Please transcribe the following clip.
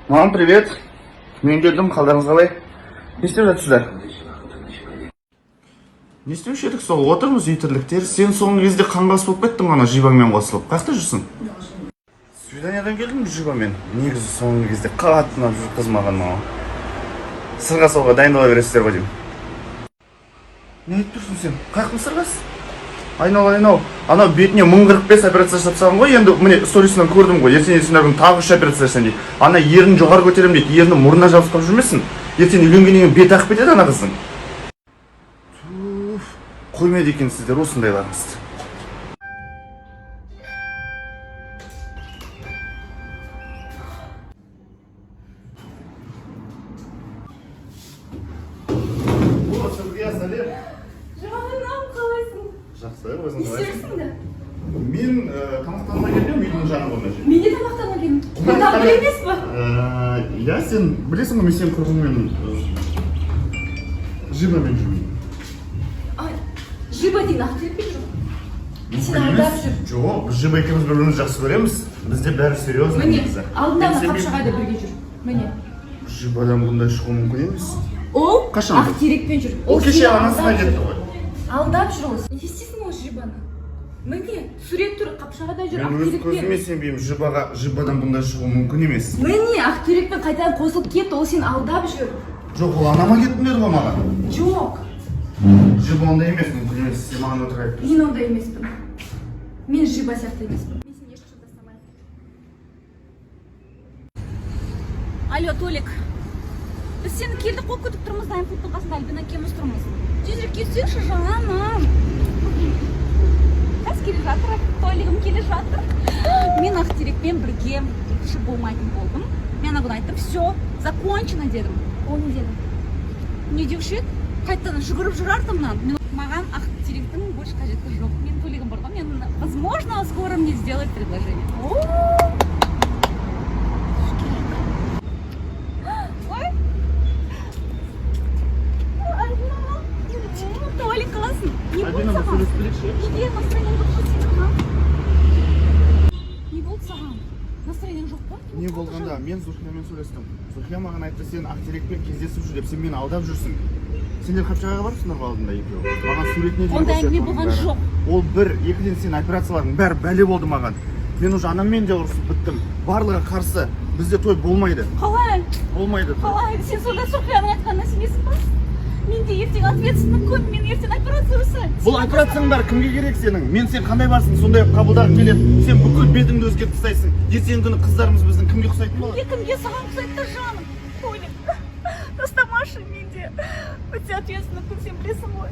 Мам, привет. Мен келдім, қалдарыңыз қалай? Не істеп жатсыздар? Не істеуші едік сол? Отырмыз үй тірліктер. Сен соңғы кезде қаңғас болып кеттің ана жибаңмен қосылып. Қайда жүрсің? Свиданиядан келдім жибамен. Негізі соңғы кезде қатты ұнап жүр қыз маған маған. Сырға солға дайындала бересіздер ғой деймін. Не айтып тұрсың сен? Қаяқтың сырғасы? Айнал. Анау бетіне 1045 операция жасап ғой, енді міне сторисынан көрдім ғой. Ертең сендердің тағы 3 операция жасайын дейді. Ана ерін жоғары көтерем дейді. Ерні мұрнына жабысқап жүрмесін. Ертең үйленгеннен кейін беті ағып кетеді ана қыздың. Туф, қоймайды екенсіздер осындайларыңызды. О, Сырғия, сәлем. Жақсы, өзің қалайсың? Істерсің де? Мен тамақтануға келдім, үйдің жаны болмай жүр. Мен де тамақтануға келдім. Мен тағы емес па? Иә, сен білесің ғой, мен сенің құрбыңмен жибамен жүрмін. Жиба дейін ақтыреппен жүр. Сен алдап жүр. Жоқ, біз жиба екеуміз бір-бірімізді жақсы көреміз. Бізде бәрі серьезно. Міне, алдындағы қапшағайда бірге жүр. Міне. Жибадан бұндай шығу мүмкін емес. Ол Қашан? ақтерекпен жүр. Ол кеше анасына кетті ғой. Алдап жүр ол. Не істейсің ол жибаны? Міне, сурет тұр, қапшағайда жүр, Мен өз көзіме ақтерекпен. сенбеймін, жибадан бұндай шығу мүмкін емес. Міне, ақтерекпен қайтадан қосылып кетті, ол сен алдап жүр. Жоқ, ол анама кеттім деді ғой маған. Жоқ, Жиба ондай емес, мүмкін емес. Сен маған өтірік айтып тұрсың. мен ондай емеспін. Мен жиба сияқты емеспін. Мен сені ешқашан тастамаймын. Алло, Толик. Біз сені келдік қой күтіп тұрмыз, Дайынфудтың қасында Альбина екеуміз тұрмыз. Тезірек кетсеңші, жаным. Қазір келе жатыр, Толигім келе жатыр. Мен ақтерекпен бірге жүруші болмайтын болдым. Мен ана күні айттым, все, закончено дедім. Ол не деді? Не деуші еді? Қайтадан жүгіріп жүр артымнан. Маған ақтеректің больше қажеті жоқ. Мен Толигім бар ғой, мен, возможно, скоро мне сделать предложение. Толик қаласың. Не болды саған? Неге настроение жоқ саған? Не болды саған? Настроение жоқ па? Не болғанда? Мен Зухиямен сөйлестім. Зухия маған айтты, сен ақтерекпен кездесіп жүр деп, сен мені алдап жүрсің. Сендер қапшағайға барыпсыңдар ғой алдында екеуі. Маған суретіне дейін ондай әңгіме болған жоқ. Ол бір, екіден сен операциялардың бәрі бәле болды маған. Мен уже анаммен де ұрысып біттім. Барлығы қарсы. Бізде той болмайды. Қалай? Болмайды той. Қалай? Сен сонда Зухияның айтқанына сенесің ба? Мен де ертең ответственный күн, мен ертең операция жасаймын. Бұл операцияң бәрі кімге керек сенің? Мен сен қандай барсың, сондай қабылдағың келеді. Сен бүкіл бетіңді өзгертіп тастайсың. Ертеңгі күні қыздарымыз біздің кімге ұқсайтын болады? Кімге саған ұқсайды жаным? Толик, тастамашы менде. Өте ответственный күн, сен білесің ғой.